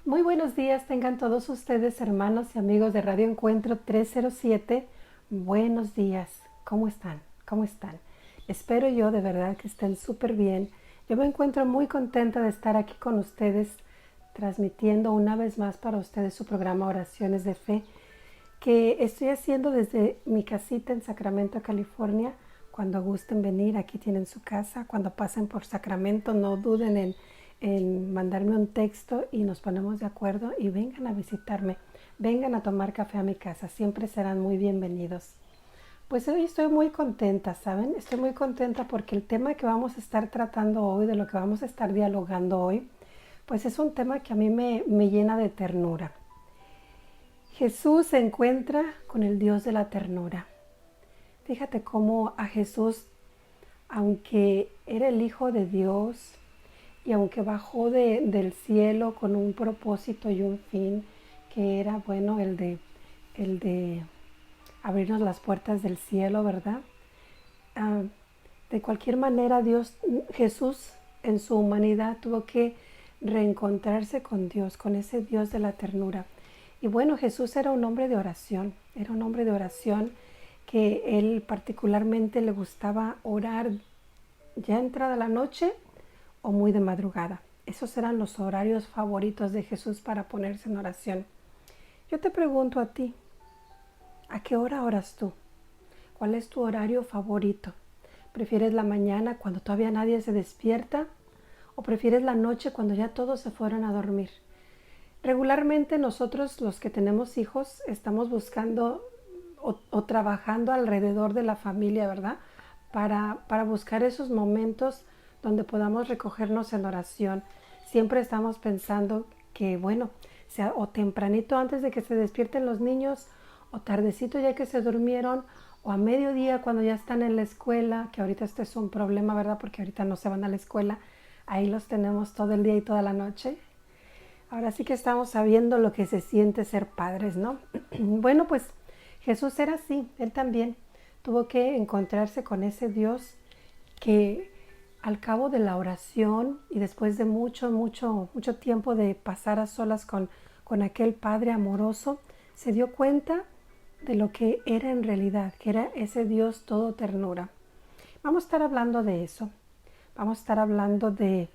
Muy buenos días tengan todos ustedes, hermanos y amigos de Radio Encuentro 307. Buenos días. ¿Cómo están? ¿Cómo están? Espero yo de verdad que estén súper bien. Yo me encuentro muy contenta de estar aquí con ustedes, transmitiendo una vez más para ustedes su programa Oraciones de Fe, que estoy haciendo desde mi casita en Sacramento, California. Cuando gusten venir, aquí tienen su casa. Cuando pasen por Sacramento, no duden en mandarme un texto y nos ponemos de acuerdo y vengan a visitarme. Vengan a tomar café a mi casa. Siempre serán muy bienvenidos. Pues hoy estoy muy contenta, ¿saben? Estoy muy contenta porque el tema que vamos a estar tratando hoy, de lo que vamos a estar dialogando hoy, pues es un tema que a mí me llena de ternura. Jesús se encuentra con el Dios de la ternura. Fíjate cómo a Jesús, aunque era el Hijo de Dios y aunque bajó del cielo con un propósito y un fin, que era, bueno, el de abrirnos las puertas del cielo, ¿verdad? Ah, de cualquier manera, Jesús en su humanidad tuvo que reencontrarse con Dios, con ese Dios de la ternura. Y bueno, Jesús era un hombre de oración, que él particularmente le gustaba orar ya entrada la noche o muy de madrugada. Esos eran los horarios favoritos de Jesús para ponerse en oración. Yo te pregunto a ti, ¿a qué hora oras tú? ¿Cuál es tu horario favorito? ¿Prefieres la mañana cuando todavía nadie se despierta? ¿O prefieres la noche cuando ya todos se fueron a dormir? Regularmente nosotros los que tenemos hijos estamos buscando o trabajando alrededor de la familia, ¿verdad? Para buscar esos momentos donde podamos recogernos en oración. Siempre estamos pensando que, bueno, sea o tempranito antes de que se despierten los niños, o tardecito ya que se durmieron, o a mediodía cuando ya están en la escuela, que ahorita este es un problema, ¿verdad? Porque ahorita no se van a la escuela, ahí los tenemos todo el día y toda la noche. Ahora sí que estamos sabiendo lo que se siente ser padres, ¿no? Bueno, pues Jesús era así, él también tuvo que encontrarse con ese Dios que al cabo de la oración y después de mucho tiempo de pasar a solas con aquel Padre amoroso, se dio cuenta de lo que era en realidad, que era ese Dios todo ternura. Vamos a estar hablando de eso. Vamos a estar hablando de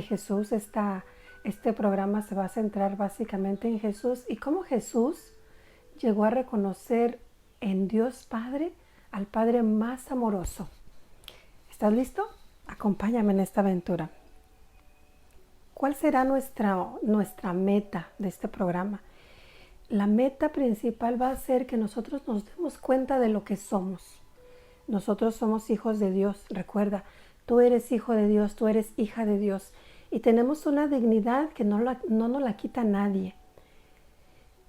Jesús. Este programa se va a centrar básicamente en Jesús y cómo Jesús llegó a reconocer en Dios Padre al Padre más amoroso. ¿Estás listo? Acompáñame en esta aventura. ¿Cuál será nuestra meta de este programa? La meta principal va a ser que nosotros nos demos cuenta de lo que somos. Nosotros somos hijos de Dios. Recuerda, tú eres hijo de Dios, tú eres hija de Dios. Y tenemos una dignidad que no nos la quita nadie.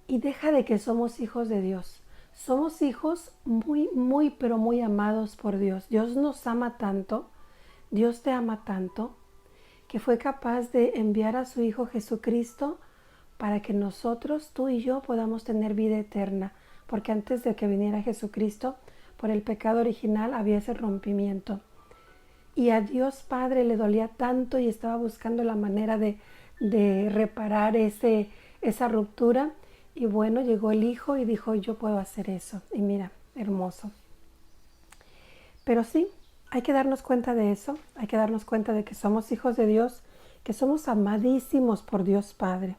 Y deja de que somos hijos de Dios. Somos hijos muy, pero muy amados por Dios. Dios nos ama tanto, Dios te ama tanto, que fue capaz de enviar a su Hijo Jesucristo para que nosotros, tú y yo, podamos tener vida eterna. Porque antes de que viniera Jesucristo, por el pecado original había ese rompimiento. Y a Dios Padre le dolía tanto y estaba buscando la manera de reparar esa ruptura. Y bueno, llegó el Hijo y dijo, yo puedo hacer eso. Y mira, hermoso. Pero sí, hay que darnos cuenta de eso. Hay que darnos cuenta de que somos hijos de Dios, que somos amadísimos por Dios Padre.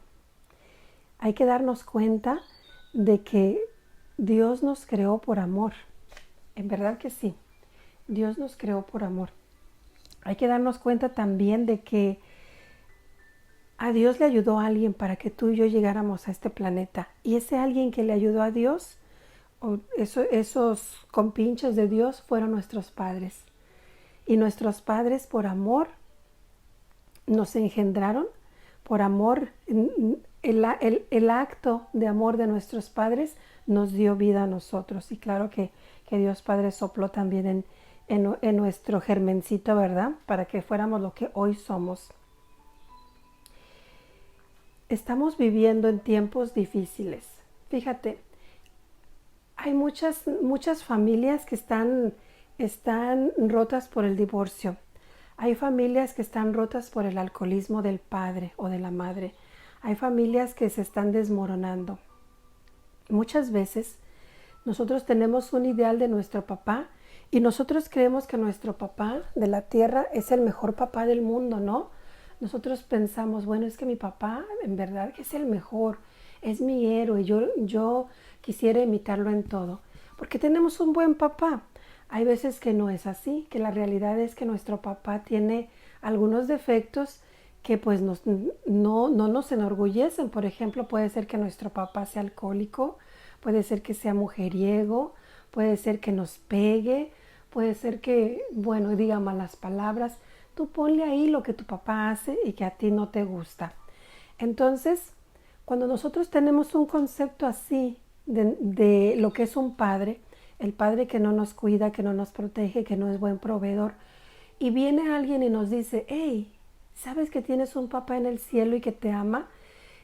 Hay que darnos cuenta de que Dios nos creó por amor. En verdad que sí, Dios nos creó por amor. Hay que darnos cuenta también de que a Dios le ayudó a alguien para que tú y yo llegáramos a este planeta. Y ese alguien que le ayudó a Dios, esos compinches de Dios, fueron nuestros padres. Y nuestros padres por amor nos engendraron, por amor, el acto de amor de nuestros padres nos dio vida a nosotros. Y claro que Dios Padre sopló también en nuestro germencito, ¿verdad? Para que fuéramos lo que hoy somos. Estamos viviendo en tiempos difíciles. Fíjate, hay muchas familias que están rotas por el divorcio. Hay familias que están rotas por el alcoholismo del padre o de la madre. Hay familias que se están desmoronando. Muchas veces nosotros tenemos un ideal de nuestro papá y nosotros creemos que nuestro papá de la tierra es el mejor papá del mundo, ¿no? Nosotros pensamos, bueno, es que mi papá en verdad que es el mejor, es mi héroe, yo quisiera imitarlo en todo, porque tenemos un buen papá. Hay veces que no es así, que la realidad es que nuestro papá tiene algunos defectos que pues no nos enorgullecen. Por ejemplo, puede ser que nuestro papá sea alcohólico, puede ser que sea mujeriego, puede ser que nos pegue, puede ser que, bueno, diga malas palabras. Tú ponle ahí lo que tu papá hace y que a ti no te gusta. Entonces, cuando nosotros tenemos un concepto así de lo que es un padre, el padre que no nos cuida, que no nos protege, que no es buen proveedor, y viene alguien y nos dice, hey, ¿sabes que tienes un papá en el cielo y que te ama?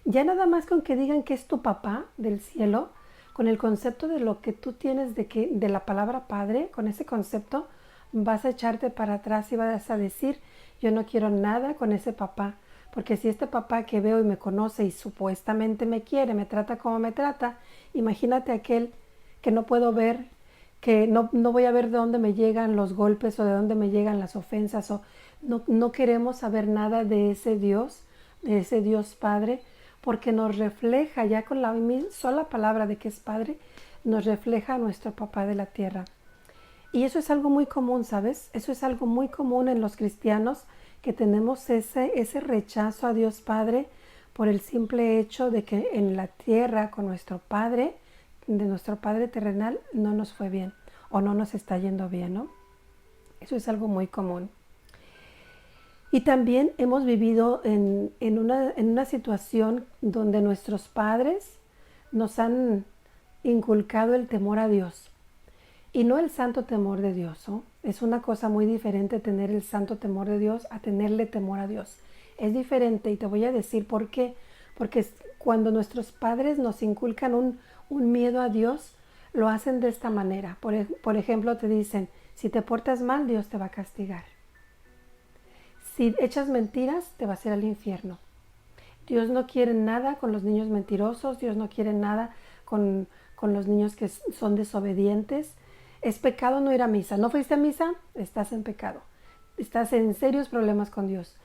Ya nada más con que digan que es tu papá del cielo, con el concepto de lo que tú tienes de la palabra padre, con ese concepto vas a echarte para atrás y vas a decir, yo no quiero nada con ese papá, porque si este papá que veo y me conoce y supuestamente me quiere, me trata como me trata, imagínate aquel que no puedo ver, que no voy a ver de dónde me llegan los golpes o de dónde me llegan las ofensas, o no queremos saber nada de ese Dios Padre, porque nos refleja, ya con la sola palabra de que es Padre, nos refleja a nuestro papá de la tierra. Y eso es algo muy común, ¿sabes? Eso es algo muy común en los cristianos, que tenemos ese rechazo a Dios Padre por el simple hecho de que en la tierra con nuestro Padre, de nuestro Padre terrenal, no nos fue bien o no nos está yendo bien, ¿no? Eso es algo muy común. Y también hemos vivido en una situación donde nuestros padres nos han inculcado el temor a Dios y no el santo temor de Dios, ¿no? Es una cosa muy diferente tener el santo temor de Dios a tenerle temor a Dios. Es diferente y te voy a decir por qué. Porque cuando nuestros padres nos inculcan un miedo a Dios, lo hacen de esta manera. Por ejemplo, te dicen, si te portas mal, Dios te va a castigar. Si echas mentiras, te vas a ir al infierno. Dios no quiere nada con los niños mentirosos, Dios no quiere nada con los niños que son desobedientes. Es pecado no ir a misa. ¿No fuiste a misa? Estás en pecado. Estás en serios problemas con Dios.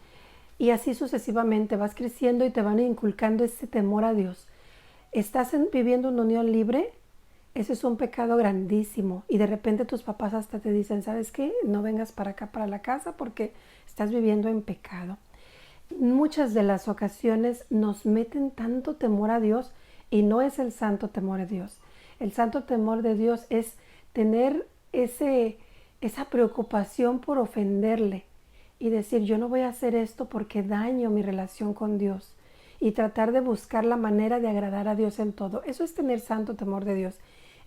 Y así sucesivamente vas creciendo y te van inculcando ese temor a Dios. ¿Estás viviendo una unión libre? Ese es un pecado grandísimo. Y de repente tus papás hasta te dicen, ¿sabes qué? No vengas para acá, para la casa, porque estás viviendo en pecado. Muchas de las ocasiones nos meten tanto temor a Dios y no es el santo temor a Dios. El santo temor de Dios es tener esa preocupación por ofenderle y decir, yo no voy a hacer esto porque daño mi relación con Dios, y tratar de buscar la manera de agradar a Dios en todo. Eso es tener santo temor de Dios.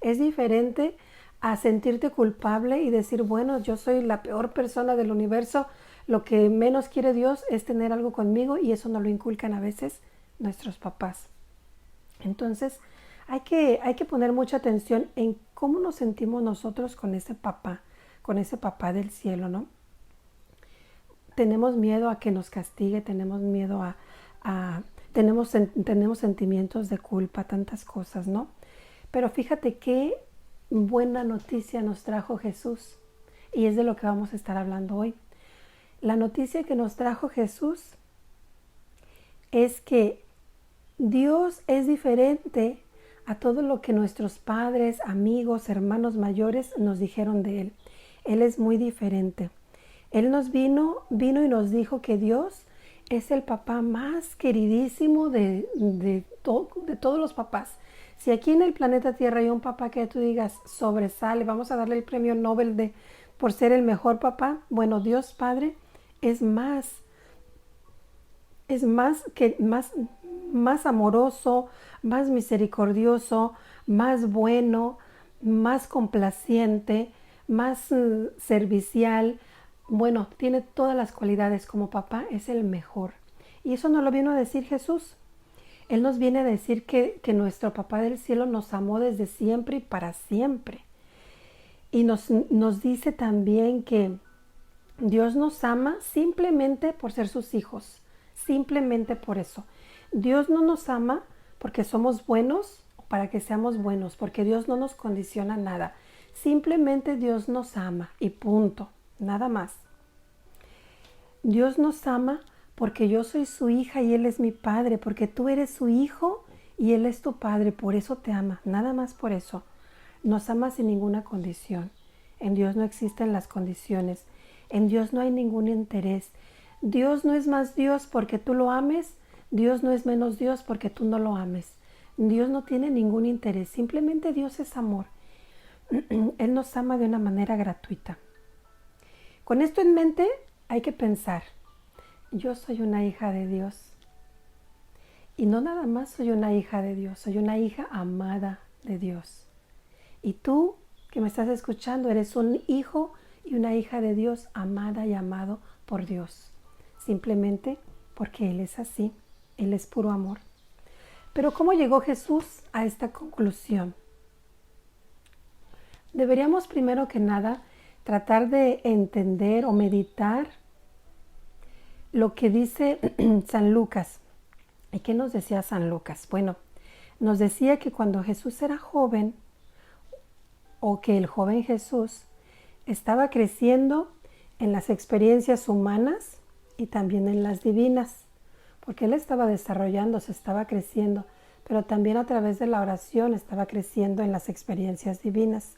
Es diferente a sentirte culpable y decir, bueno, yo soy la peor persona del universo, lo que menos quiere Dios es tener algo conmigo, y eso nos lo inculcan a veces nuestros papás. Entonces, hay que poner mucha atención en cómo nos sentimos nosotros con ese papá del cielo, ¿no? Tenemos miedo a que nos castigue, tenemos miedo tenemos sentimientos de culpa, tantas cosas, ¿no? Pero fíjate qué buena noticia nos trajo Jesús, y es de lo que vamos a estar hablando hoy. La noticia que nos trajo Jesús es que Dios es diferente a todo lo que nuestros padres, amigos, hermanos mayores nos dijeron de Él. Él es muy diferente. Él nos vino y nos dijo que Dios es el papá más queridísimo de todos los papás. Si aquí en el planeta Tierra hay un papá que tú digas sobresale, vamos a darle el premio Nobel por ser el mejor papá, bueno, Dios Padre es más amoroso, más misericordioso, más bueno, más complaciente, más servicial. Bueno, tiene todas las cualidades. Como papá es el mejor. Y eso nos lo vino a decir Jesús. Él nos viene a decir que nuestro papá del cielo nos amó desde siempre y para siempre. Y nos dice también que Dios nos ama simplemente por ser sus hijos. simplemente por eso. Dios no nos ama porque somos buenos o para que seamos buenos, porque Dios no nos condiciona nada. Simplemente Dios nos ama y punto, nada más. Dios nos ama porque yo soy su hija y Él es mi padre, porque tú eres su hijo y Él es tu padre, por eso te ama, nada más por eso. Nos ama sin ninguna condición. En Dios no existen las condiciones. En Dios no hay ningún interés. Dios no es más Dios porque tú lo ames. Dios no es menos Dios porque tú no lo ames. Dios no tiene ningún interés. Simplemente Dios es amor. Él nos ama de una manera gratuita. Con esto en mente hay que pensar, yo soy una hija de Dios. Y no nada más soy una hija de Dios, soy una hija amada de Dios. Y tú que me estás escuchando, eres un hijo y una hija de Dios, amada y amado por Dios. Simplemente porque Él es así, Él es puro amor. Pero ¿cómo llegó Jesús a esta conclusión? Deberíamos primero que nada tratar de entender o meditar lo que dice San Lucas. ¿Y qué nos decía San Lucas? Bueno, nos decía que cuando Jesús era joven, o que el joven Jesús estaba creciendo en las experiencias humanas y también en las divinas, porque él estaba desarrollándose, estaba creciendo, pero también a través de la oración estaba creciendo en las experiencias divinas.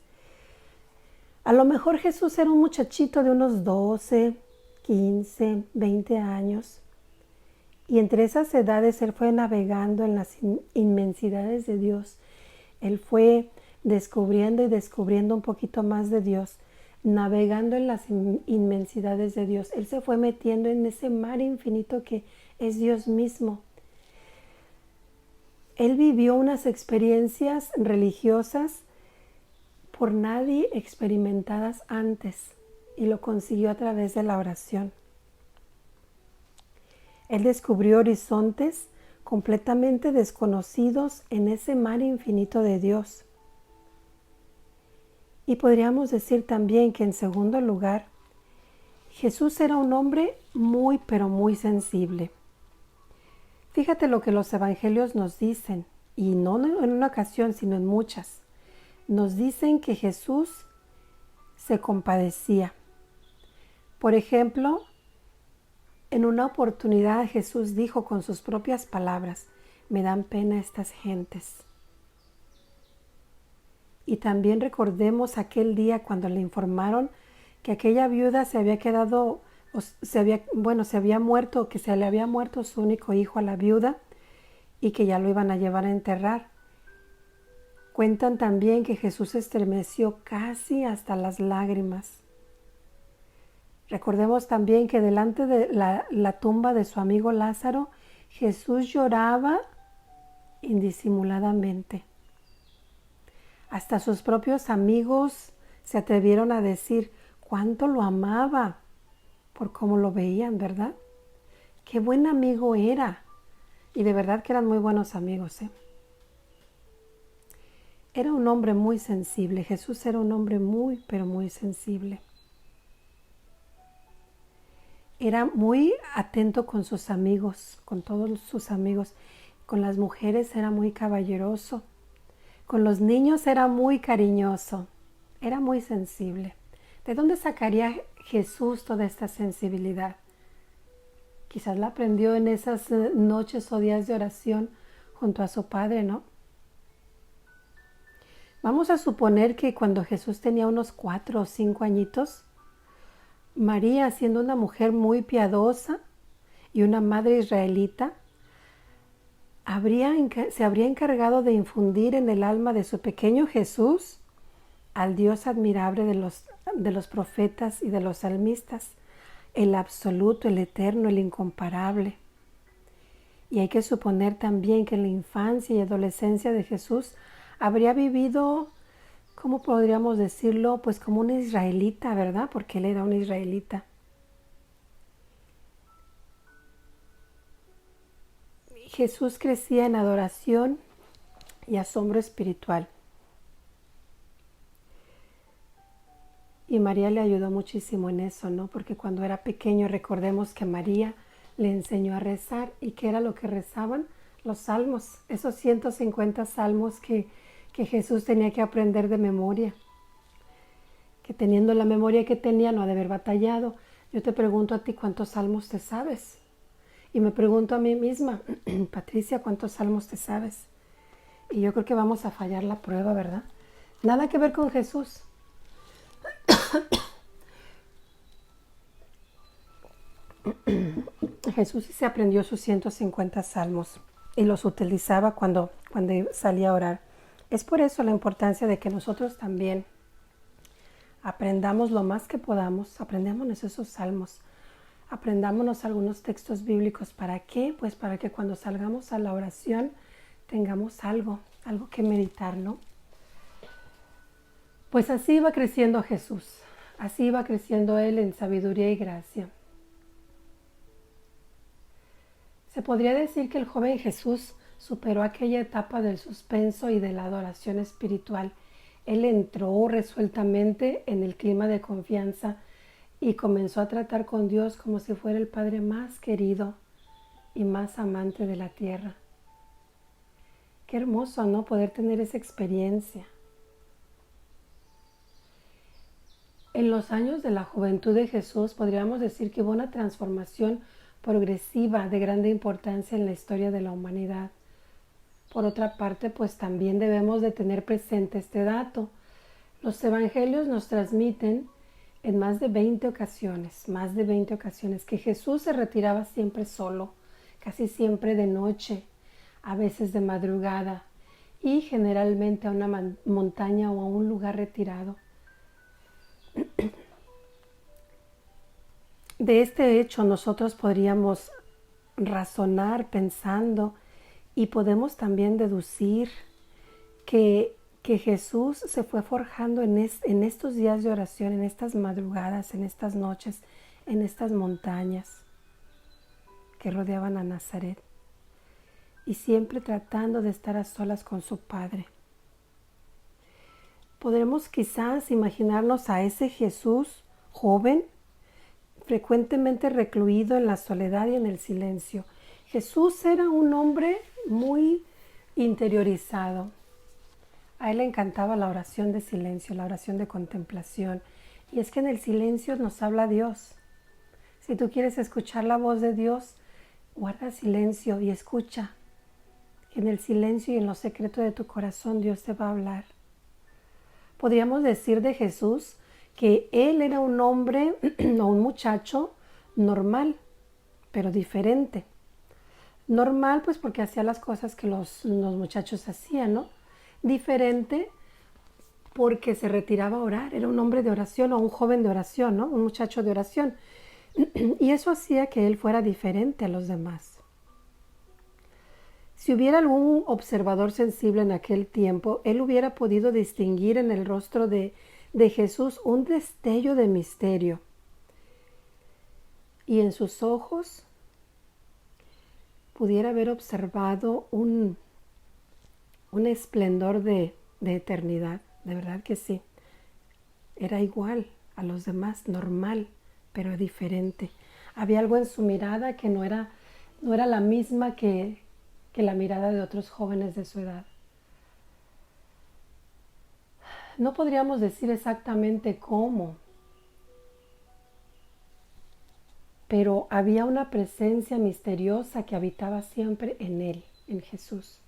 A lo mejor Jesús era un muchachito de unos 12, 15, 20 años, y entre esas edades él fue navegando en las inmensidades de Dios. Él fue descubriendo y descubriendo un poquito más de Dios, navegando en las inmensidades de Dios. Él se fue metiendo en ese mar infinito que es Dios mismo. Él vivió unas experiencias religiosas por nadie experimentadas antes y lo consiguió a través de la oración. Él descubrió horizontes completamente desconocidos en ese mar infinito de Dios. Y podríamos decir también que en segundo lugar, Jesús era un hombre muy pero muy sensible. Fíjate lo que los evangelios nos dicen, y no en una ocasión, sino en muchas. Nos dicen que Jesús se compadecía. Por ejemplo, en una oportunidad Jesús dijo con sus propias palabras, me dan pena estas gentes. Y también recordemos aquel día cuando le informaron que aquella viuda se había quedado, se había muerto, que se le había muerto su único hijo a la viuda y que ya lo iban a llevar a enterrar. Cuentan también que Jesús estremeció casi hasta las lágrimas. Recordemos también que delante de la tumba de su amigo Lázaro, Jesús lloraba indisimuladamente. Hasta sus propios amigos se atrevieron a decir cuánto lo amaba por cómo lo veían, ¿verdad? Qué buen amigo era. Y de verdad que eran muy buenos amigos, ¿eh? Era un hombre muy sensible. Jesús era un hombre muy, pero muy sensible. Era muy atento con sus amigos, con todos sus amigos. Con las mujeres era muy caballeroso. Con los niños era muy cariñoso. Era muy sensible. ¿De dónde sacaría Jesús toda esta sensibilidad? Quizás la aprendió en esas noches o días de oración junto a su padre, ¿no? Vamos a suponer que cuando Jesús tenía unos 4 o 5 añitos, María, siendo una mujer muy piadosa y una madre israelita, se habría encargado de infundir en el alma de su pequeño Jesús al Dios admirable de los profetas y de los salmistas, el absoluto, el eterno, el incomparable. Y hay que suponer también que en la infancia y adolescencia de Jesús habría vivido, ¿cómo podríamos decirlo? Pues como un israelita, ¿verdad? Porque él era un israelita. Jesús crecía en adoración y asombro espiritual. Y María le ayudó muchísimo en eso, ¿no? Porque cuando era pequeño, recordemos que María le enseñó a rezar. ¿Y qué era lo que rezaban? Los salmos, esos 150 salmos que Jesús tenía que aprender de memoria, que teniendo la memoria que tenía no ha de haber batallado. Yo te pregunto a ti, ¿cuántos salmos te sabes? Y me pregunto a mí misma, Patricia, ¿cuántos salmos te sabes? Y yo creo que vamos a fallar la prueba, ¿verdad? Nada que ver con Jesús. Jesús sí se aprendió sus 150 salmos y los utilizaba cuando salía a orar. Es por eso la importancia de que nosotros también aprendamos lo más que podamos, aprendémonos esos salmos, aprendámonos algunos textos bíblicos. ¿Para qué? Pues para que cuando salgamos a la oración tengamos algo que meditar, ¿no? Pues así iba creciendo Jesús, así iba creciendo Él en sabiduría y gracia. Se podría decir que el joven Jesús superó aquella etapa del suspenso y de la adoración espiritual. Él entró resueltamente en el clima de confianza y comenzó a tratar con Dios como si fuera el Padre más querido y más amante de la tierra. Qué hermoso, ¿no? Poder tener esa experiencia. En los años de la juventud de Jesús podríamos decir que hubo una transformación progresiva de grande importancia en la historia de la humanidad. Por otra parte, pues también debemos de tener presente este dato. Los evangelios nos transmiten en más de 20 ocasiones, que Jesús se retiraba siempre solo, casi siempre de noche, a veces de madrugada y generalmente a una montaña o a un lugar retirado. De este hecho nosotros podríamos razonar pensando y podemos también deducir que Jesús se fue forjando en estos días de oración, en estas madrugadas, en estas noches, en estas montañas que rodeaban a Nazaret y siempre tratando de estar a solas con su Padre. Podremos quizás imaginarnos a ese Jesús joven, frecuentemente recluido en la soledad y en el silencio. Jesús era un hombre muy interiorizado. A él le encantaba la oración de silencio, la oración de contemplación. Y es que en el silencio nos habla Dios. Si tú quieres escuchar la voz de Dios, guarda silencio y escucha. En el silencio y en lo secreto de tu corazón Dios te va a hablar. Podríamos decir de Jesús que él era un hombre o un muchacho normal, pero diferente. Normal pues porque hacía las cosas que los muchachos hacían, ¿no? Diferente porque se retiraba a orar, era un hombre de oración o un joven de oración, ¿no? Un muchacho de oración. Y eso hacía que él fuera diferente a los demás. Si hubiera algún observador sensible en aquel tiempo, él hubiera podido distinguir en el rostro de Jesús un destello de misterio. Y en sus ojos pudiera haber observado un esplendor de eternidad. De verdad que sí. Era igual a los demás, normal, pero diferente. Había algo en su mirada que no era la misma que la mirada de otros jóvenes de su edad. No podríamos decir exactamente cómo, pero había una presencia misteriosa que habitaba siempre en él, en Jesús.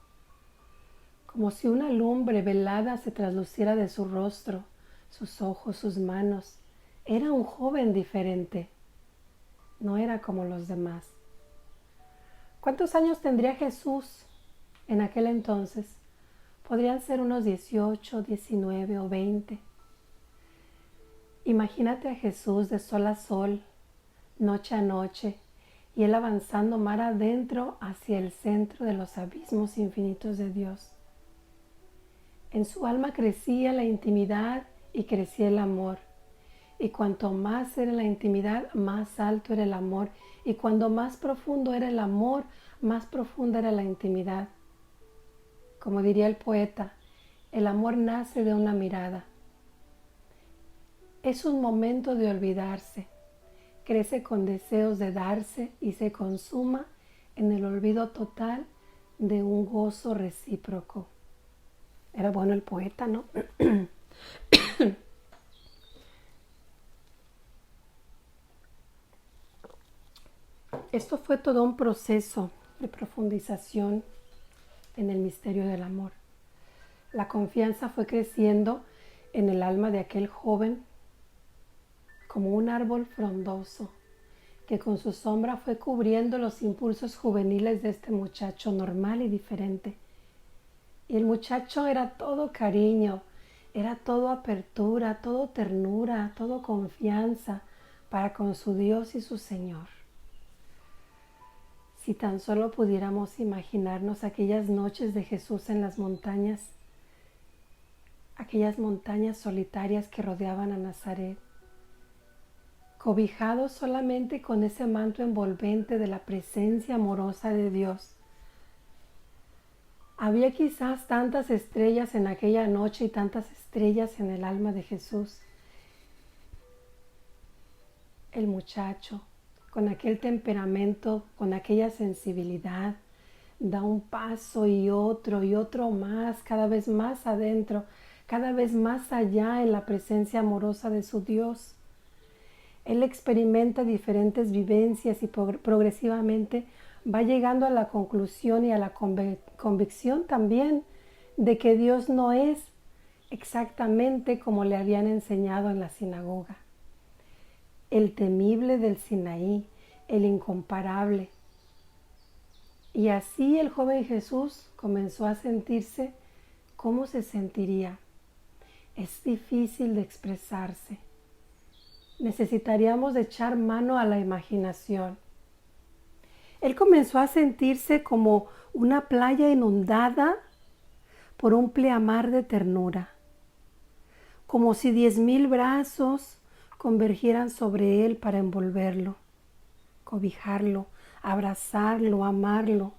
Como si una lumbre velada se trasluciera de su rostro, sus ojos, sus manos. Era un joven diferente, no era como los demás. ¿Cuántos años tendría Jesús en aquel entonces? Podrían ser unos 18, 19 o 20. Imagínate a Jesús de sol a sol, noche a noche, y él avanzando mar adentro hacia el centro de los abismos infinitos de Dios. En su alma crecía la intimidad y crecía el amor. Y cuanto más era la intimidad, más alto era el amor. Y cuando más profundo era el amor, más profunda era la intimidad. Como diría el poeta, el amor nace de una mirada. Es un momento de olvidarse. crece con deseos de darse y se consuma en el olvido total de un gozo recíproco. Era bueno el poeta, ¿no? Esto fue todo un proceso de profundización en el misterio del amor. La confianza fue creciendo en el alma de aquel joven como un árbol frondoso que con su sombra fue cubriendo los impulsos juveniles de este muchacho normal y diferente. Y el muchacho era todo cariño, era todo apertura, todo ternura, todo confianza para con su Dios y su Señor. Si tan solo pudiéramos imaginarnos aquellas noches de Jesús en las montañas, aquellas montañas solitarias que rodeaban a Nazaret, cobijado solamente con ese manto envolvente de la presencia amorosa de Dios. Había quizás tantas estrellas en aquella noche y tantas estrellas en el alma de Jesús. El muchacho, con aquel temperamento, con aquella sensibilidad, da un paso y otro más, cada vez más adentro, cada vez más allá en la presencia amorosa de su Dios. Él experimenta diferentes vivencias y progresivamente va llegando a la conclusión y a la convicción también de que Dios no es exactamente como le habían enseñado en la sinagoga. El temible del Sinaí, el incomparable. Y así el joven Jesús comenzó a sentirse cómo se sentiría. Es difícil de expresarse. Necesitaríamos de echar mano a la imaginación. Él comenzó a sentirse como una playa inundada por un pleamar de ternura, como si 10,000 brazos convergieran sobre él para envolverlo, cobijarlo, abrazarlo, amarlo,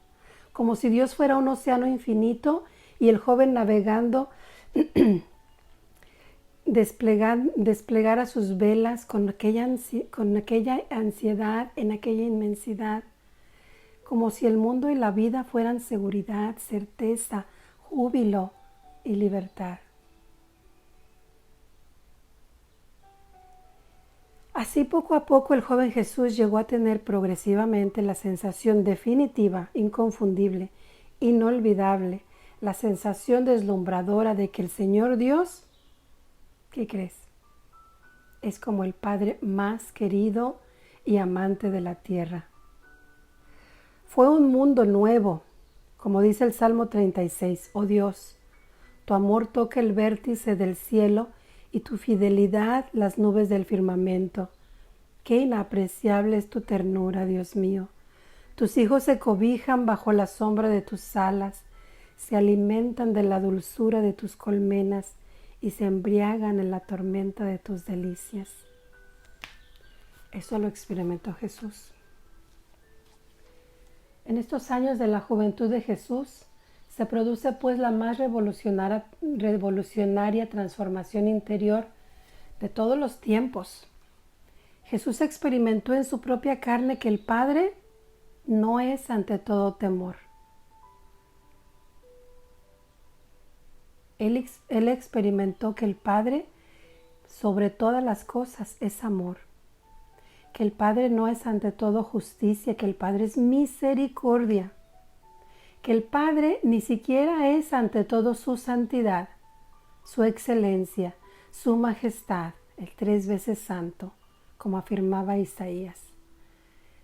como si Dios fuera un océano infinito y el joven navegando desplegara sus velas con aquella ansiedad en aquella inmensidad, como si el mundo y la vida fueran seguridad, certeza, júbilo y libertad. Así poco a poco el joven Jesús llegó a tener progresivamente la sensación definitiva, inconfundible, inolvidable, la sensación deslumbradora de que el Señor Dios, ¿qué crees? Es como el Padre más querido y amante de la tierra. Fue un mundo nuevo, como dice el Salmo 36. Oh Dios, tu amor toca el vértice del cielo y tu fidelidad las nubes del firmamento. Qué inapreciable es tu ternura, Dios mío. Tus hijos se cobijan bajo la sombra de tus alas, se alimentan de la dulzura de tus colmenas y se embriagan en la tormenta de tus delicias. Eso lo experimentó Jesús. En estos años de la juventud de Jesús se produce pues la más revolucionaria transformación interior de todos los tiempos. Jesús experimentó en su propia carne que el Padre no es ante todo temor. Él experimentó que el Padre sobre todas las cosas es amor, que el Padre no es ante todo justicia, que el Padre es misericordia, que el Padre ni siquiera es ante todo su santidad, su excelencia, su majestad, el 3 veces santo, como afirmaba Isaías,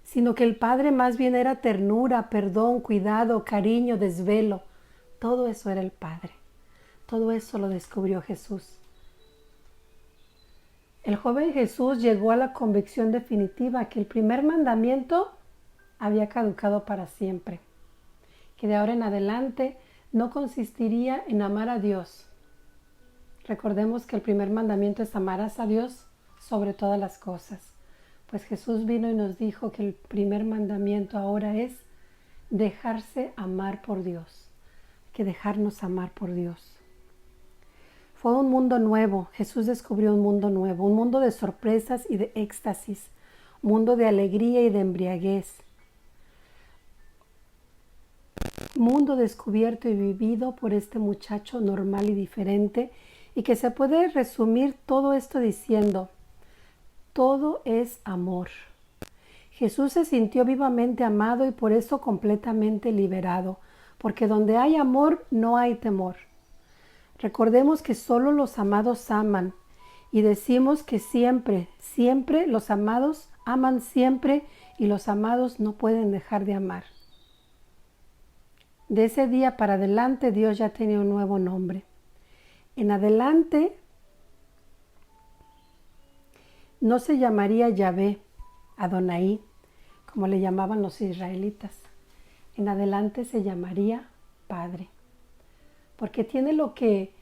sino que el Padre más bien era ternura, perdón, cuidado, cariño, desvelo. Todo eso era el Padre. Todo eso lo descubrió Jesús. El joven Jesús llegó a la convicción definitiva que el primer mandamiento había caducado para siempre, que de ahora en adelante no consistiría en amar a Dios. Recordemos que el primer mandamiento es amarás a Dios sobre todas las cosas. Pues Jesús vino y nos dijo que el primer mandamiento ahora es dejarse amar por Dios, que dejarnos amar por Dios. Fue un mundo nuevo. Jesús descubrió un mundo nuevo, un mundo de sorpresas y de éxtasis, mundo de alegría y de embriaguez, mundo descubierto y vivido por este muchacho normal y diferente, y que se puede resumir todo esto diciendo: todo es amor. Jesús se sintió vivamente amado y por eso completamente liberado, porque donde hay amor no hay temor. Recordemos que solo los amados aman, y decimos que siempre, siempre los amados aman siempre, y los amados no pueden dejar de amar. De ese día para adelante Dios ya tenía un nuevo nombre. En adelante no se llamaría Yahvé, Adonai, como le llamaban los israelitas. En adelante se llamaría Padre, porque tiene lo que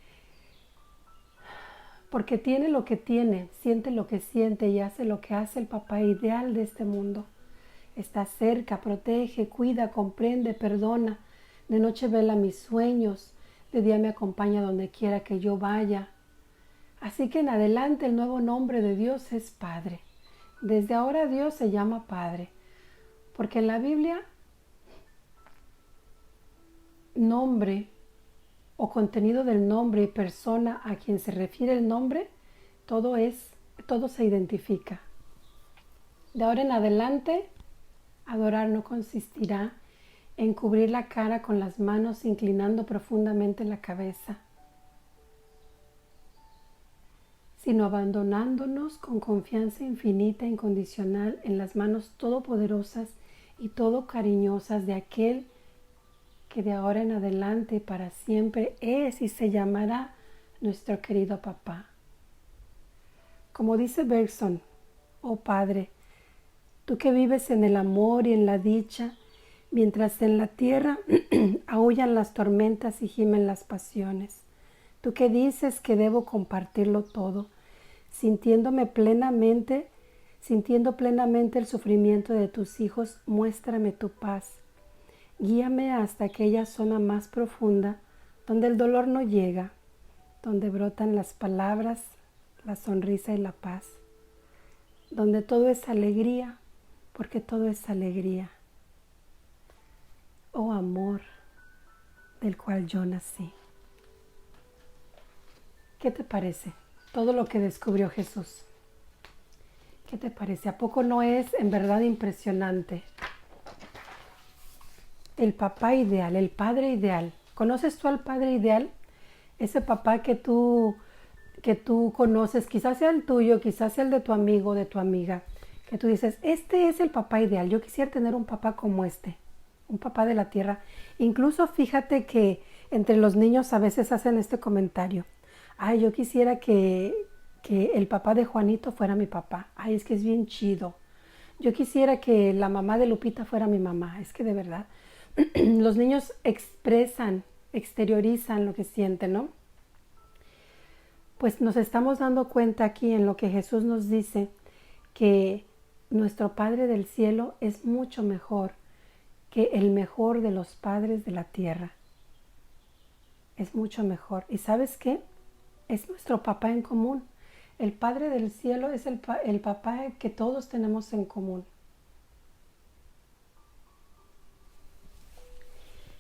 tiene, siente lo que siente y hace lo que hace el papá ideal de este mundo. Está cerca, protege, cuida, comprende, perdona. De noche vela mis sueños, de día me acompaña donde quiera que yo vaya. Así que en adelante el nuevo nombre de Dios es Padre. Desde ahora Dios se llama Padre, porque en la Biblia nombre o contenido del nombre y persona a quien se refiere el nombre, todo se identifica. De ahora en adelante, adorar no consistirá en cubrir la cara con las manos inclinando profundamente la cabeza, sino abandonándonos con confianza infinita e incondicional en las manos todopoderosas y todo cariñosas de aquel que de ahora en adelante para siempre es y se llamará nuestro querido papá. Como dice Bergson: oh Padre, tú que vives en el amor y en la dicha, mientras en la tierra aúllan las tormentas y gimen las pasiones. Tú que dices que debo compartirlo todo, sintiendo plenamente el sufrimiento de tus hijos, muéstrame tu paz. Guíame hasta aquella zona más profunda donde el dolor no llega, donde brotan las palabras, la sonrisa y la paz, donde todo es alegría, porque todo es alegría. Oh amor del cual yo nací. ¿Qué te parece todo lo que descubrió Jesús? ¿Qué te parece? ¿A poco no es en verdad impresionante? El papá ideal, el padre ideal. ¿Conoces tú al padre ideal? Ese papá que tú conoces, quizás sea el tuyo, quizás sea el de tu amigo o de tu amiga, que tú dices: este es el papá ideal, yo quisiera tener un papá como este, un papá de la tierra. Incluso fíjate que entre los niños a veces hacen este comentario: ay, yo quisiera que el papá de Juanito fuera mi papá, ay, es que es bien chido. Yo quisiera que la mamá de Lupita fuera mi mamá, es que de verdad. Los niños exteriorizan lo que sienten, ¿no? Pues nos estamos dando cuenta aquí en lo que Jesús nos dice, que nuestro Padre del cielo es mucho mejor que el mejor de los padres de la tierra. Es mucho mejor. ¿Y sabes qué? Es nuestro papá en común. El Padre del cielo es el papá que todos tenemos en común.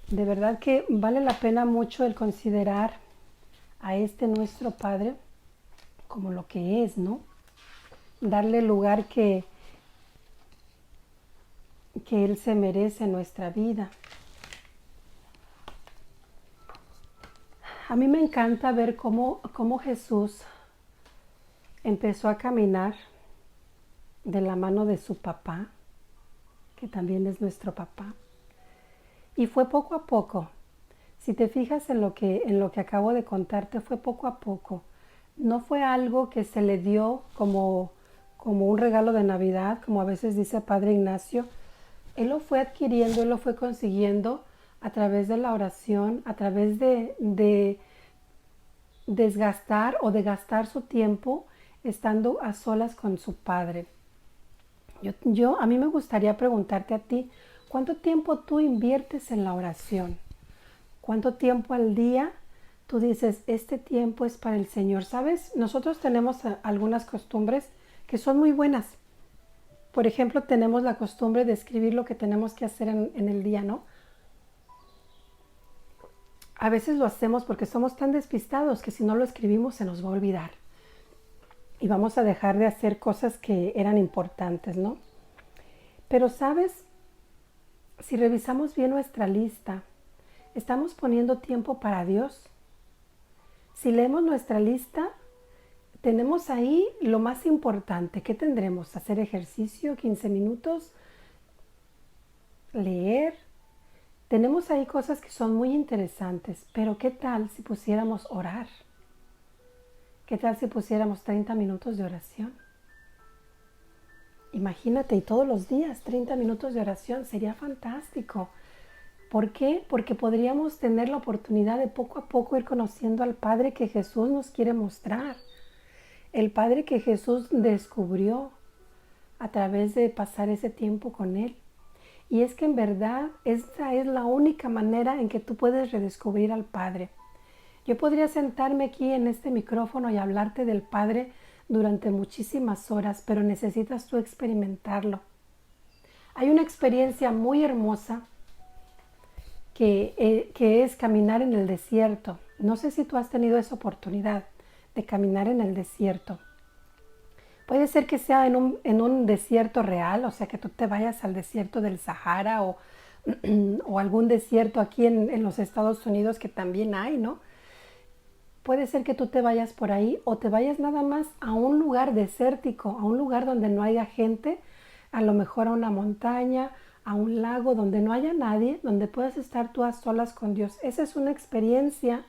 De verdad que vale la pena mucho el considerar a este nuestro Padre como lo que es, ¿no? Darle el lugar que Él se merece en nuestra vida. A mí me encanta ver cómo Jesús empezó a caminar de la mano de su papá, que también es nuestro papá. Y fue poco a poco. Si te fijas en lo que acabo de contarte, fue poco a poco. No fue algo que se le dio como un regalo de Navidad, como a veces dice Padre Ignacio. Él lo fue adquiriendo, él lo fue consiguiendo a través de la oración, a través de desgastar o de gastar su tiempo estando a solas con su Padre. A mí me gustaría preguntarte a ti: ¿cuánto tiempo tú inviertes en la oración? ¿Cuánto tiempo al día tú dices: este tiempo es para el Señor? ¿Sabes? Nosotros tenemos algunas costumbres que son muy buenas. por ejemplo, tenemos la costumbre de escribir lo que tenemos que hacer en el día, ¿no? A veces lo hacemos porque somos tan despistados que si no lo escribimos se nos va a olvidar y vamos a dejar de hacer cosas que eran importantes, ¿no? Pero sabes, si revisamos bien nuestra lista, ¿estamos poniendo tiempo para Dios? Si leemos nuestra lista, tenemos ahí lo más importante. ¿Qué tendremos? ¿Hacer ejercicio 15 minutos? ¿Leer? Tenemos ahí cosas que son muy interesantes, pero ¿qué tal si pusiéramos orar? ¿Qué tal si pusiéramos 30 minutos de oración? Imagínate, y todos los días 30 minutos de oración, sería fantástico. ¿Por qué? Porque podríamos tener la oportunidad de poco a poco ir conociendo al Padre que Jesús nos quiere mostrar. El Padre que Jesús descubrió a través de pasar ese tiempo con Él. Y es que en verdad esta es la única manera en que tú puedes redescubrir al Padre. Yo podría sentarme aquí en este micrófono y hablarte del Padre durante muchísimas horas, pero necesitas tú experimentarlo. Hay una experiencia muy hermosa que es caminar en el desierto. No sé si tú has tenido esa oportunidad de caminar en el desierto. Puede ser que sea en un desierto real, o sea que tú te vayas al desierto del Sahara o algún desierto aquí en los Estados Unidos que también hay, ¿no? Puede ser que tú te vayas por ahí o te vayas nada más a un lugar desértico, a un lugar donde no haya gente, a lo mejor a una montaña, a un lago donde no haya nadie, donde puedas estar tú a solas con Dios. Esa es una experiencia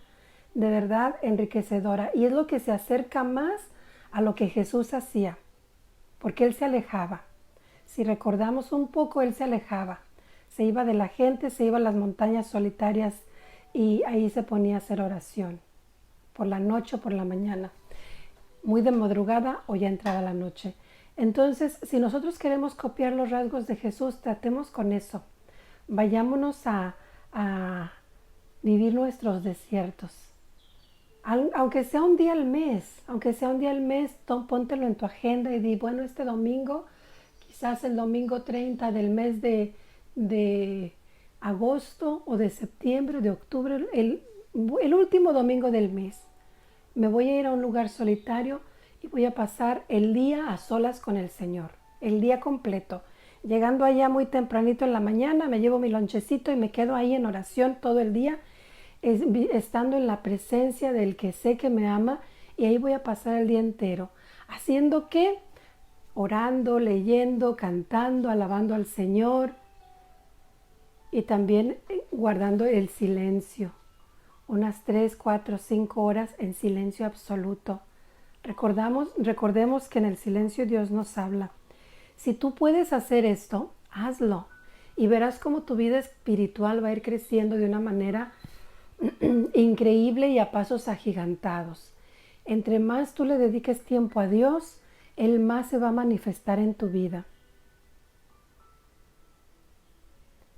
de verdad enriquecedora y es lo que se acerca más a lo que Jesús hacía, porque Él se alejaba. Si recordamos un poco, Él se alejaba, se iba de la gente, se iba a las montañas solitarias y ahí se ponía a hacer oración, por la noche o por la mañana, muy de madrugada o ya entrada la noche. Entonces, si nosotros queremos copiar los rasgos de Jesús, tratemos con eso. Vayámonos a vivir nuestros desiertos. Aunque sea un día al mes, póntelo en tu agenda y di, bueno, este domingo, quizás el domingo 30 del mes de agosto o de septiembre, de octubre, el último domingo del mes, me voy a ir a un lugar solitario y voy a pasar el día a solas con el Señor, el día completo. Llegando allá muy tempranito en la mañana, me llevo mi lonchecito y me quedo ahí en oración todo el día, estando en la presencia del que sé que me ama, y ahí voy a pasar el día entero. ¿Haciendo qué? Orando, leyendo, cantando, alabando al Señor y también guardando el silencio. Unas 3, 4, 5 horas en silencio absoluto. Recordemos que en el silencio Dios nos habla. Si tú puedes hacer esto, hazlo y verás cómo tu vida espiritual va a ir creciendo de una manera increíble y a pasos agigantados. Entre más tú le dediques tiempo a Dios, Él más se va a manifestar en tu vida.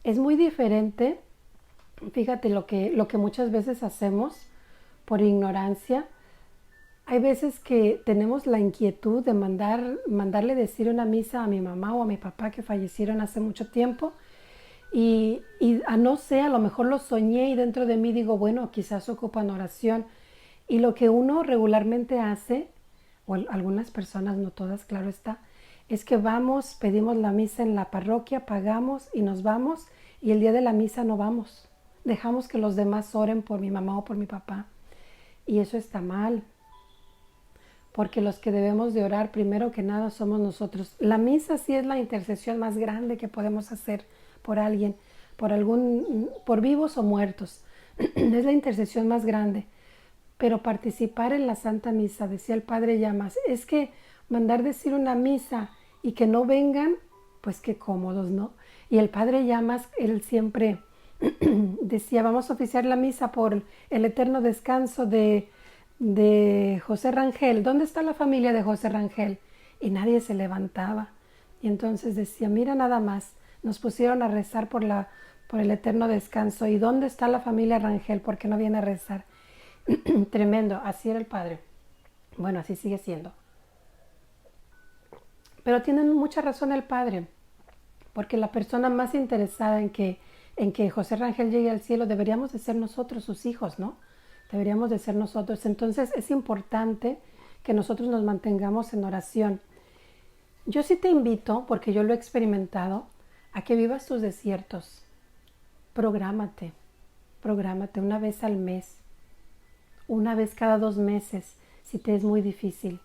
Es muy diferente, fíjate lo que muchas veces hacemos por ignorancia. Hay veces que tenemos la inquietud de mandarle decir una misa a mi mamá o a mi papá que fallecieron hace mucho tiempo y a no sé, a lo mejor lo soñé y dentro de mí digo, bueno, quizás ocupan oración. Y lo que uno regularmente hace, o algunas personas, no todas, claro está, es que vamos, pedimos la misa en la parroquia, pagamos y nos vamos y el día de la misa no vamos. Dejamos que los demás oren por mi mamá o por mi papá. Y eso está mal, porque los que debemos de orar primero que nada somos nosotros. La misa sí es la intercesión más grande que podemos hacer por alguien, por vivos o muertos. Es la intercesión más grande. Pero participar en la Santa Misa, decía el Padre Llamas, es que mandar decir una misa y que no vengan, pues qué cómodos, ¿no? Y el Padre Llamas, él siempre decía, vamos a oficiar la misa por el eterno descanso de José Rangel. ¿Dónde está la familia de José Rangel? Y nadie se levantaba. Y entonces decía, mira nada más, nos pusieron a rezar por el eterno descanso. ¿Y dónde está la familia Rangel? ¿Por qué no viene a rezar? Tremendo, así era el Padre. Bueno, así sigue siendo. Pero tiene mucha razón el Padre, porque la persona más interesada en que José Rangel llegue al cielo deberíamos de ser nosotros, sus hijos, ¿no? Deberíamos de ser nosotros. Entonces es importante que nosotros nos mantengamos en oración. Yo sí te invito, porque yo lo he experimentado, a que vivas tus desiertos. Prográmate una vez al mes, una vez cada 2 meses, si te es muy difícil,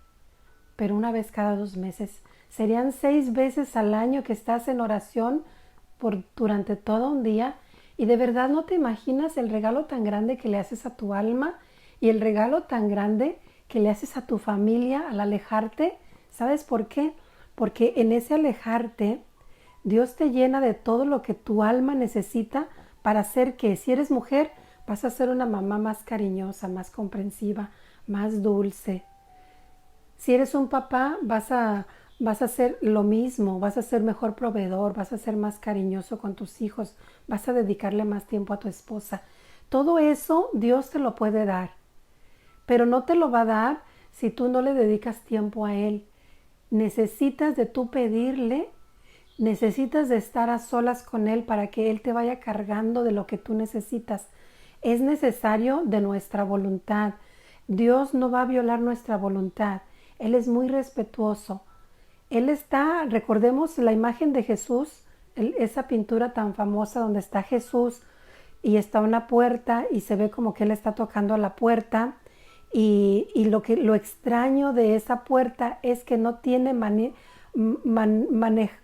pero una vez cada 2 meses. Serían 6 veces al año que estás en oración durante todo un día, y de verdad no te imaginas el regalo tan grande que le haces a tu alma y el regalo tan grande que le haces a tu familia al alejarte. ¿Sabes por qué? Porque en ese alejarte Dios te llena de todo lo que tu alma necesita para hacer que, si eres mujer, vas a ser una mamá más cariñosa, más comprensiva, más dulce. Si eres un papá, vas a hacer lo mismo, vas a ser mejor proveedor, vas a ser más cariñoso con tus hijos, vas a dedicarle más tiempo a tu esposa. Todo eso Dios te lo puede dar, pero no te lo va a dar si tú no le dedicas tiempo a Él. Necesitas de tú pedirle, necesitas de estar a solas con Él para que Él te vaya cargando de lo que tú necesitas. Es necesario de nuestra voluntad. Dios no va a violar nuestra voluntad. Él es muy respetuoso. Él está, recordemos la imagen de Jesús, esa pintura tan famosa donde está Jesús y está una puerta y se ve como que Él está tocando a la puerta, y lo extraño de esa puerta es que no tiene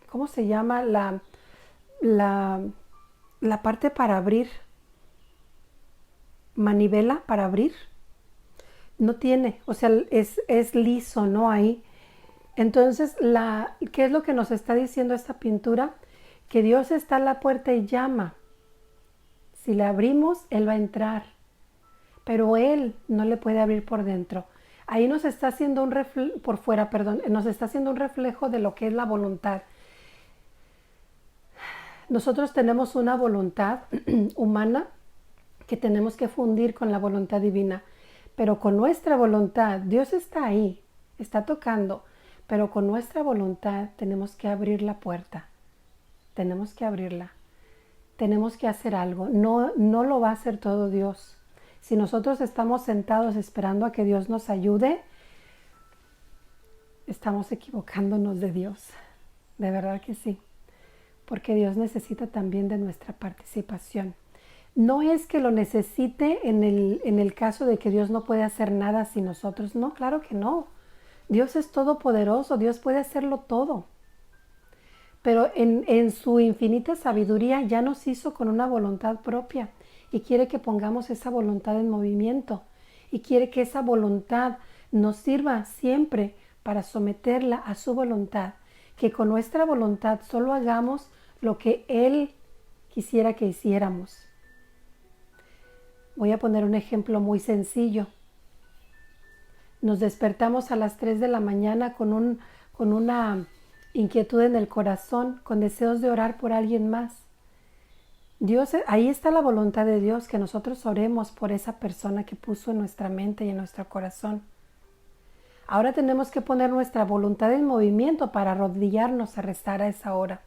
¿cómo se llama? La parte para abrir, manivela para abrir. No tiene, o sea, es liso, ¿no? Ahí. Entonces, ¿qué es lo que nos está diciendo esta pintura? Que Dios está a la puerta y llama. Si le abrimos, Él va a entrar, pero Él no le puede abrir por dentro. Ahí nos está haciendo por fuera, perdón, nos está haciendo un reflejo de lo que es la voluntad. Nosotros tenemos una voluntad humana que tenemos que fundir con la voluntad divina, pero con nuestra voluntad, Dios está ahí, está tocando, pero con nuestra voluntad tenemos que abrir la puerta, tenemos que abrirla, tenemos que hacer algo. No lo va a hacer todo Dios. Si nosotros estamos sentados esperando a que Dios nos ayude, estamos equivocándonos de Dios, de verdad que sí, porque Dios necesita también de nuestra participación. No es que lo necesite en el caso de que Dios no puede hacer nada sin nosotros. No, claro que no. Dios es todopoderoso, Dios puede hacerlo todo. Pero en su infinita sabiduría ya nos hizo con una voluntad propia y quiere que pongamos esa voluntad en movimiento y quiere que esa voluntad nos sirva siempre para someterla a su voluntad, que con nuestra voluntad solo hagamos lo que Él quisiera que hiciéramos. Voy a poner un ejemplo muy sencillo. Nos despertamos a las 3 de la mañana con una inquietud en el corazón, con deseos de orar por alguien más. Dios, ahí está la voluntad de Dios, que nosotros oremos por esa persona que puso en nuestra mente y en nuestro corazón. Ahora tenemos que poner nuestra voluntad en movimiento para arrodillarnos a rezar a esa hora.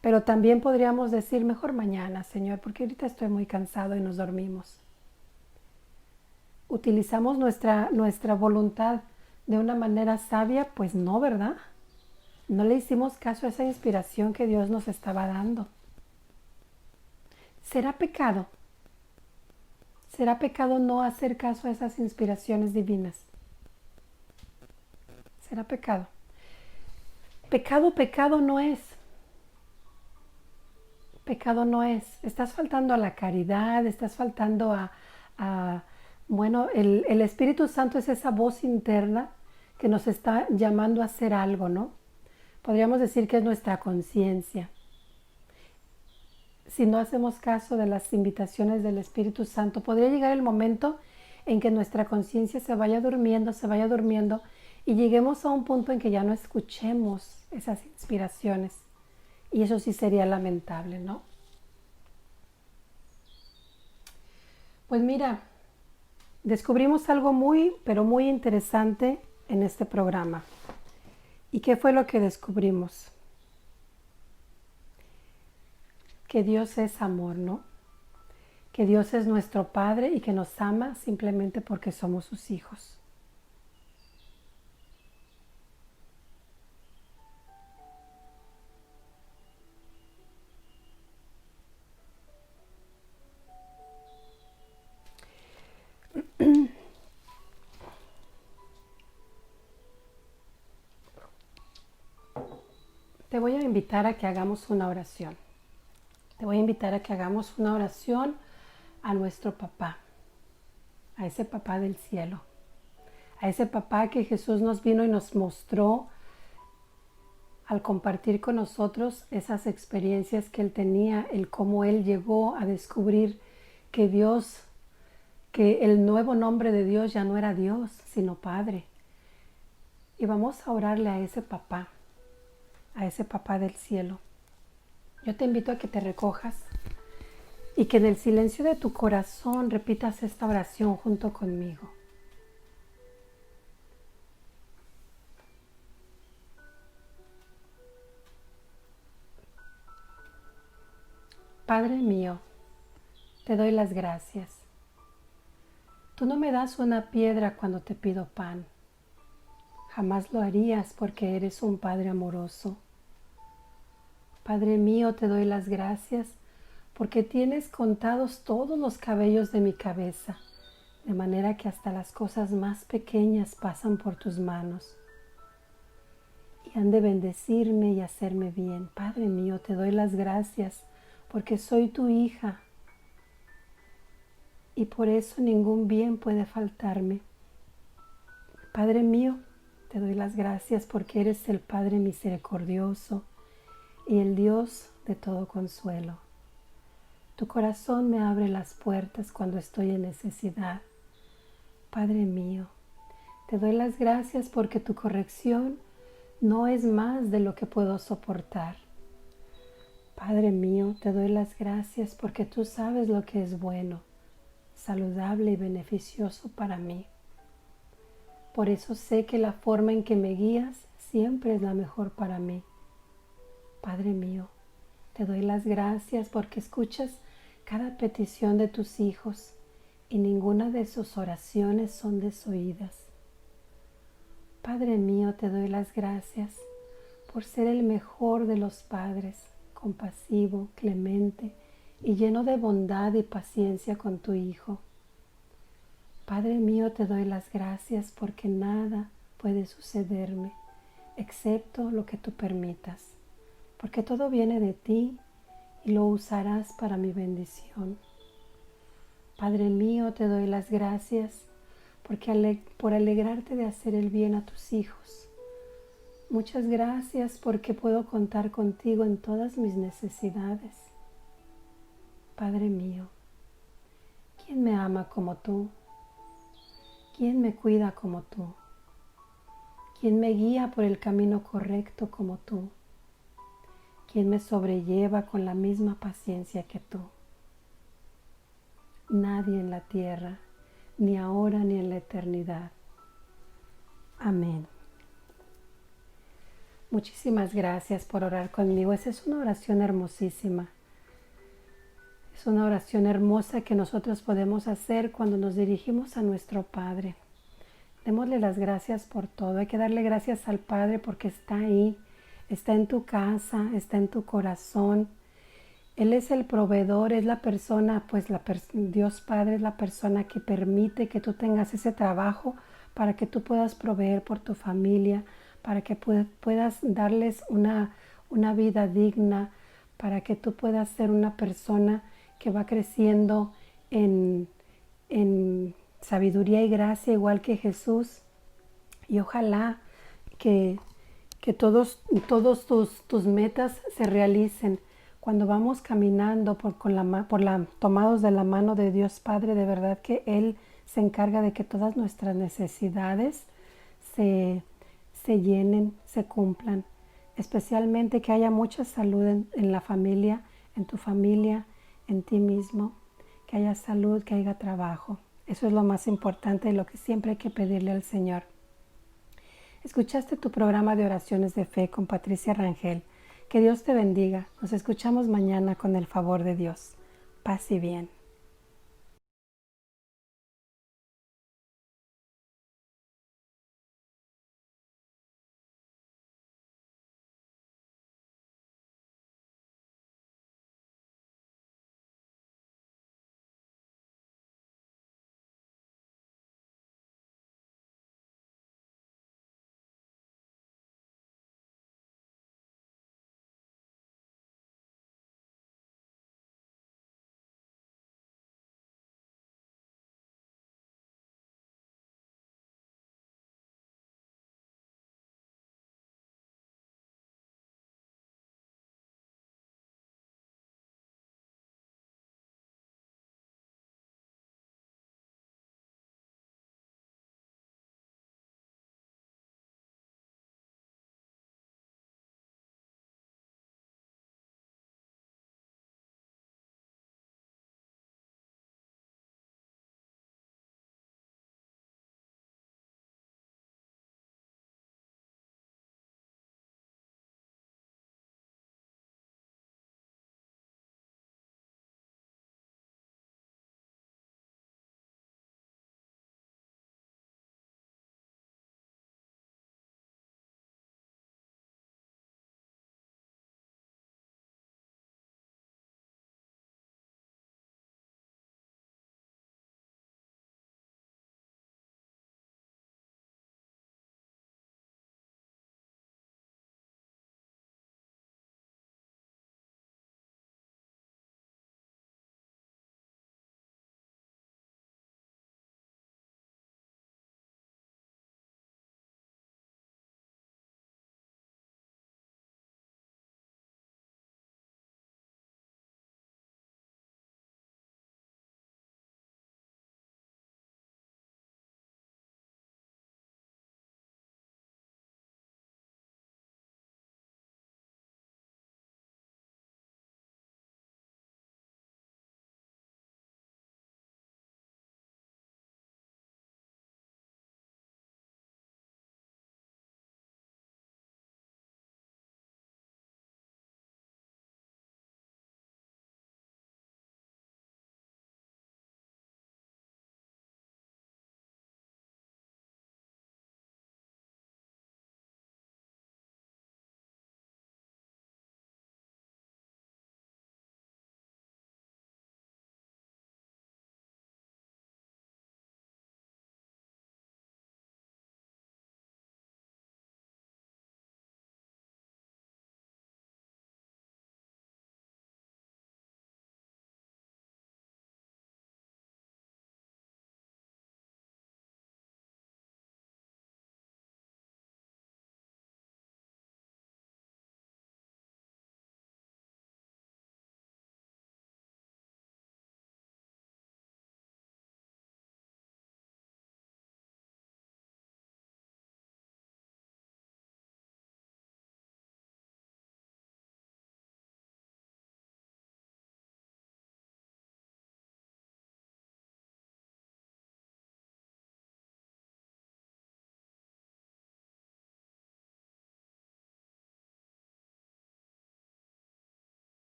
Pero también podríamos decir, mejor mañana, Señor, porque ahorita estoy muy cansado y nos dormimos. ¿Utilizamos nuestra voluntad de una manera sabia? Pues no, ¿verdad? No le hicimos caso a esa inspiración que Dios nos estaba dando. ¿Será pecado? ¿Será pecado no hacer caso a esas inspiraciones divinas? ¿Será pecado? Pecado no es. Pecado no es. Estás faltando a la caridad, estás faltando bueno, el Espíritu Santo es esa voz interna que nos está llamando a hacer algo, ¿no? Podríamos decir que es nuestra conciencia. Si no hacemos caso de las invitaciones del Espíritu Santo, podría llegar el momento en que nuestra conciencia se vaya durmiendo y lleguemos a un punto en que ya no escuchemos esas inspiraciones. Y eso sí sería lamentable, ¿no? Pues mira, descubrimos algo muy, pero muy interesante en este programa. ¿Y qué fue lo que descubrimos? Que Dios es amor, ¿no? Que Dios es nuestro Padre y que nos ama simplemente porque somos sus hijos. Te voy a invitar a que hagamos una oración. Te voy a invitar a que hagamos una oración a nuestro papá, a ese papá del cielo, a ese papá que Jesús nos vino y nos mostró al compartir con nosotros esas experiencias que él tenía, el cómo él llegó a descubrir que Dios, que el nuevo nombre de Dios ya no era Dios, sino Padre. Y vamos a orarle a ese papá del cielo. Yo te invito a que te recojas y que en el silencio de tu corazón repitas esta oración junto conmigo. Padre mío, te doy las gracias. Tú no me das una piedra cuando te pido pan. Jamás lo harías porque eres un Padre amoroso. Padre mío, te doy las gracias porque tienes contados todos los cabellos de mi cabeza, de manera que hasta las cosas más pequeñas pasan por tus manos y han de bendecirme y hacerme bien. Padre mío, te doy las gracias porque soy tu hija y por eso ningún bien puede faltarme. Padre mío, te doy las gracias porque eres el Padre misericordioso y el Dios de todo consuelo. Tu corazón me abre las puertas cuando estoy en necesidad. Padre mío, te doy las gracias porque tu corrección no es más de lo que puedo soportar. Padre mío, te doy las gracias porque tú sabes lo que es bueno, saludable y beneficioso para mí. Por eso sé que la forma en que me guías siempre es la mejor para mí. Padre mío, te doy las gracias porque escuchas cada petición de tus hijos y ninguna de sus oraciones son desoídas. Padre mío, te doy las gracias por ser el mejor de los padres, compasivo, clemente y lleno de bondad y paciencia con tu Hijo. Padre mío, te doy las gracias porque nada puede sucederme excepto lo que tú permitas, porque todo viene de ti y lo usarás para mi bendición. Padre mío, te doy las gracias por alegrarte de hacer el bien a tus hijos. Muchas gracias porque puedo contar contigo en todas mis necesidades. Padre mío, ¿quién me ama como tú? ¿Quién me cuida como tú? ¿Quién me guía por el camino correcto como tú? ¿Quién me sobrelleva con la misma paciencia que tú? Nadie en la tierra, ni ahora ni en la eternidad. Amén. Muchísimas gracias por orar conmigo. Esa es una oración hermosísima. Es una oración hermosa que nosotros podemos hacer cuando nos dirigimos a nuestro Padre. Démosle las gracias por todo. Hay que darle gracias al Padre porque está ahí, está en tu casa, está en tu corazón. Él es el proveedor, es la persona, pues Dios Padre es la persona que permite que tú tengas ese trabajo para que tú puedas proveer por tu familia, para que puedas darles una vida digna, para que tú puedas ser una persona que va creciendo en sabiduría y gracia igual que Jesús. Y ojalá que todos tus metas se realicen. Cuando vamos caminando tomados de la mano de Dios Padre, de verdad que Él se encarga de que todas nuestras necesidades se llenen, se cumplan. Especialmente que haya mucha salud en la familia, en tu familia, en ti mismo. Que haya salud, que haya trabajo. Eso es lo más importante y lo que siempre hay que pedirle al Señor. Escuchaste tu programa de oraciones de fe con Patricia Rangel. Que Dios te bendiga. Nos escuchamos mañana con el favor de Dios. Paz y bien.